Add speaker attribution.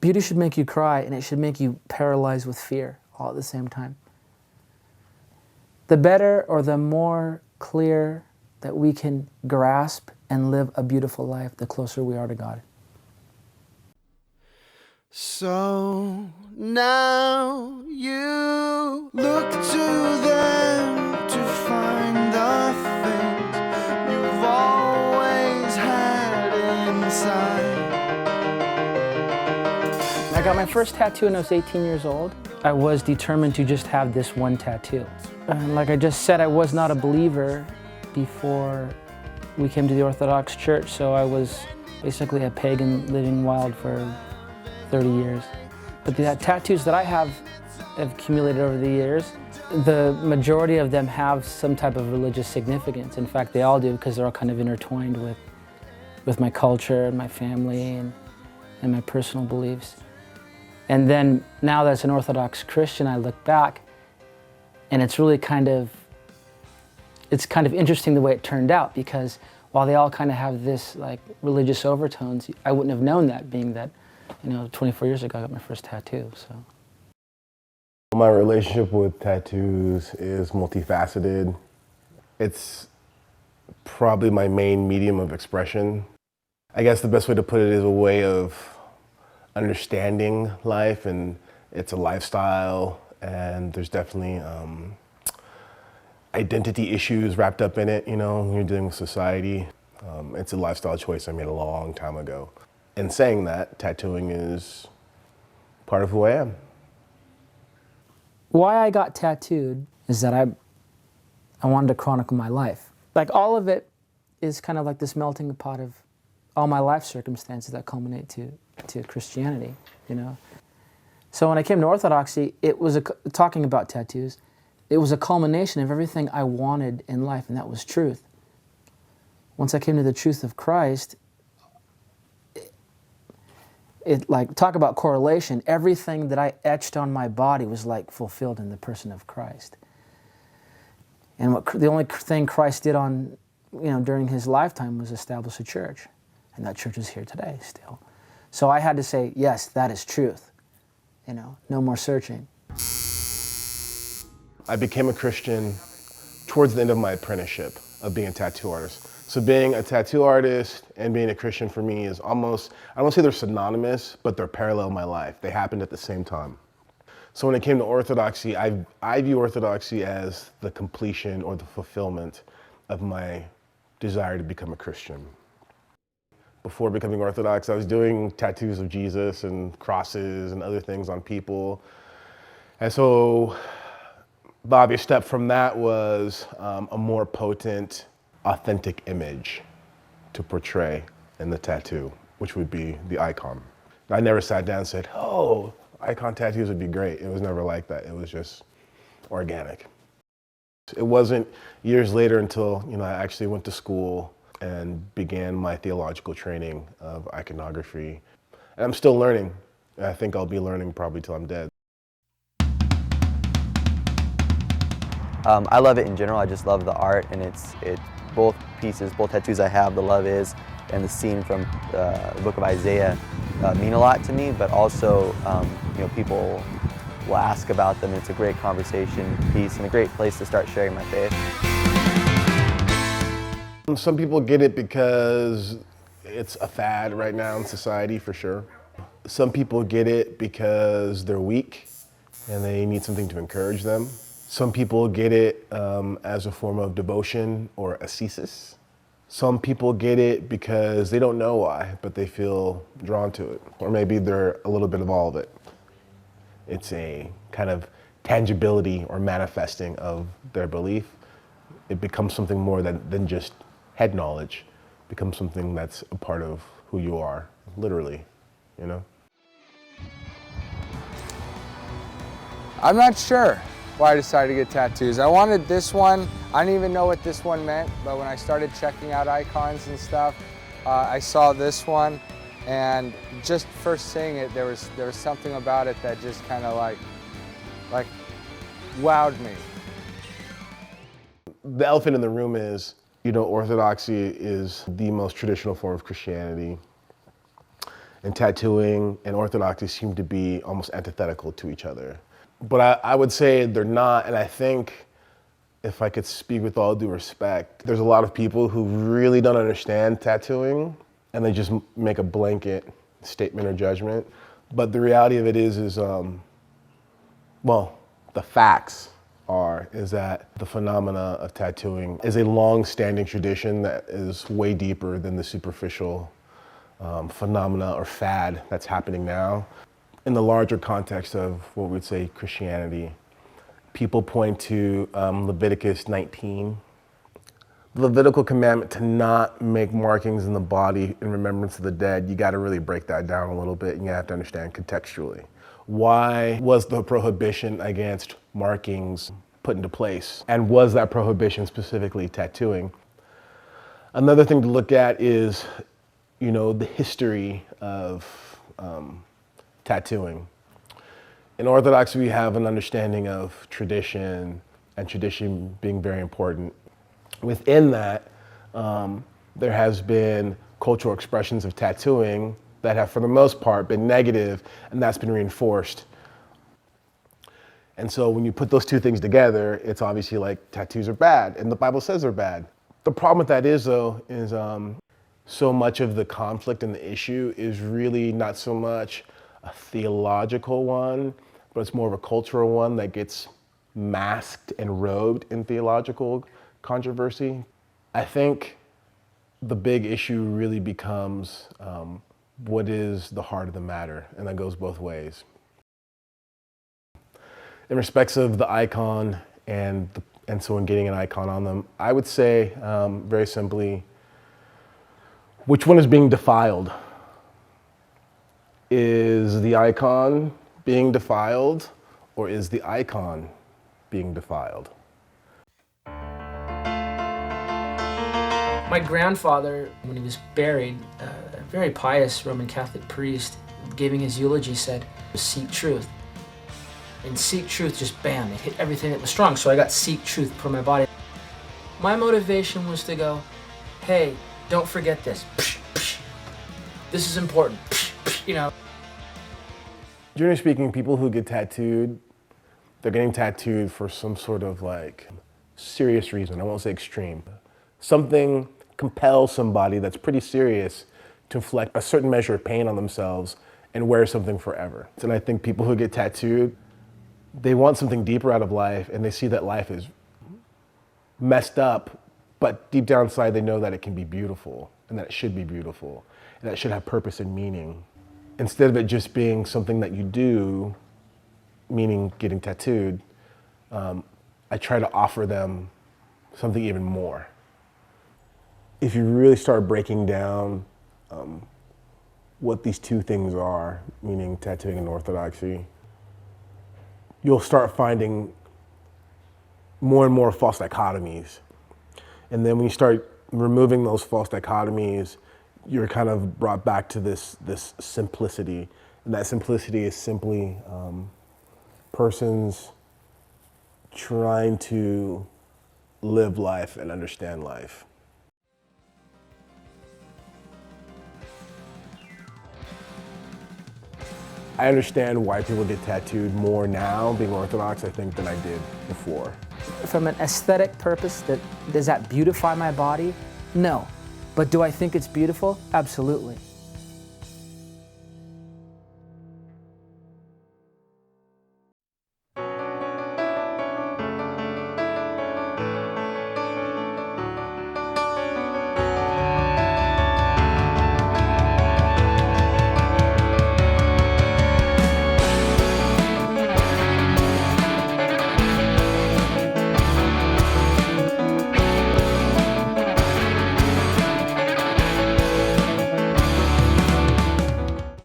Speaker 1: beauty should make you cry, and it should make you paralyzed with fear all at the same time. The better or the more clear that we can grasp and live a beautiful life, the closer we are to God.
Speaker 2: So now you look to them to find the things you've always had inside.
Speaker 1: I got my first tattoo when I was 18 years old. I was determined to just have this one tattoo. And like I just said, I was not a believer before we came to the Orthodox Church, so I was basically a pagan living wild for 30 years. But the tattoos that I have accumulated over the years, the majority of them have some type of religious significance. In fact, they all do, because they're all kind of intertwined with my culture and my family and my personal beliefs. And then now that as an Orthodox Christian, I look back, and it's really it's kind of interesting the way it turned out, because while they all kind of have this like religious overtones, I wouldn't have known that, being that, 24 years ago I got my first tattoo. So
Speaker 3: my relationship with tattoos is multifaceted. It's probably my main medium of expression. I guess the best way to put it is a way of understanding life, and it's a lifestyle, and there's definitely identity issues wrapped up in it, when you're dealing with society. It's a lifestyle choice I made a long time ago. In saying that, tattooing is part of who I am.
Speaker 1: Why I got tattooed is that I wanted to chronicle my life. Like, all of it is kind of like this melting pot of all my life circumstances that culminate to Christianity, So when I came to Orthodoxy, it was talking about tattoos, it was a culmination of everything I wanted in life, and that was truth. Once I came to the truth of Christ, it like, talk about correlation, everything that I etched on my body was like fulfilled in the person of Christ. And the only thing Christ did during his lifetime was establish a church. And that church is here today still. So I had to say, yes, that is truth. No more searching.
Speaker 3: I became a Christian towards the end of my apprenticeship of being a tattoo artist. So being a tattoo artist and being a Christian for me is almost, I don't say they're synonymous, but they're parallel in my life. They happened at the same time. So when it came to Orthodoxy, I view Orthodoxy as the completion or the fulfillment of my desire to become a Christian. Before becoming Orthodox, I was doing tattoos of Jesus and crosses and other things on people. And so the obvious step from that was a more potent, authentic image to portray in the tattoo, which would be the icon. I never sat down and said, oh, icon tattoos would be great. It was never like that. It was just organic. It wasn't years later until I actually went to school and began my theological training of iconography. And I'm still learning. I think I'll be learning probably till I'm dead.
Speaker 4: I love it in general. I just love the art, and it's both pieces, both tattoos I have, the Love Is and the scene from the book of Isaiah mean a lot to me, but also people will ask about them. It's a great conversation piece and a great place to start sharing my faith.
Speaker 3: Some people get it because it's a fad right now in society, for sure. Some people get it because they're weak and they need something to encourage them. Some people get it as a form of devotion or ascesis. Some people get it because they don't know why, but they feel drawn to it. Or maybe they're a little bit of all of it. It's a kind of tangibility or manifesting of their belief. It becomes something more than just head knowledge. It becomes something that's a part of who you are, literally,
Speaker 5: I'm not sure why I decided to get tattoos. I wanted this one. I didn't even know what this one meant, but when I started checking out icons and stuff, I saw this one, and just first seeing it, there was something about it that just kind of like wowed me.
Speaker 3: The elephant in the room is, Orthodoxy is the most traditional form of Christianity. And tattooing and orthodoxy seem to be almost antithetical to each other. But I would say they're not, and I think, if I could speak with all due respect, there's a lot of people who really don't understand tattooing, and they just make a blanket statement or judgment. But the reality of it is well, the facts is that the phenomena of tattooing is a long-standing tradition that is way deeper than the superficial phenomena or fad that's happening now. In the larger context of what we'd say Christianity, people point to Leviticus 19, the Levitical commandment to not make markings in the body in remembrance of the dead. You got to really break that down a little bit, and you have to understand contextually. Why was the prohibition against markings put into place? And was that prohibition specifically tattooing? Another thing to look at is, the history of tattooing. In Orthodoxy, we have an understanding of tradition, and tradition being very important. Within that, there has been cultural expressions of tattooing that have, for the most part, been negative, and that's been reinforced. And so when you put those two things together, it's obviously like tattoos are bad, and the Bible says they're bad. The problem with that is, though, is so much of the conflict and the issue is really not so much a theological one, but it's more of a cultural one that gets masked and robed in theological controversy. I think the big issue really becomes what is the heart of the matter, and that goes both ways. In respects of the icon and someone getting an icon on them, I would say very simply, which one is being defiled? Is the icon being defiled, or is the icon being defiled?
Speaker 1: My grandfather, when he was buried, a very pious Roman Catholic priest, giving his eulogy, said, "Seek truth." And seek truth, just bam, it hit everything that was strong. So I got seek truth for my body. My motivation was to go, hey, don't forget this. This is important,
Speaker 3: Generally speaking, people who get tattooed, they're getting tattooed for some sort of serious reason. I won't say extreme. Something compels somebody that's pretty serious to inflict a certain measure of pain on themselves and wear something forever. And I think people who get tattooed, they want something deeper out of life, and they see that life is messed up, but deep down inside they know that it can be beautiful, and that it should be beautiful, and that it should have purpose and meaning. Instead of it just being something that you do, meaning getting tattooed, I try to offer them something even more. If you really start breaking down what these two things are, meaning tattooing and orthodoxy, you'll start finding more and more false dichotomies. And then when you start removing those false dichotomies, you're kind of brought back to this simplicity. And that simplicity is simply persons trying to live life and understand life. I understand why people get tattooed more now, being Orthodox, I think, than I did before.
Speaker 1: From an aesthetic purpose, does that beautify my body? No. But do I think it's beautiful? Absolutely.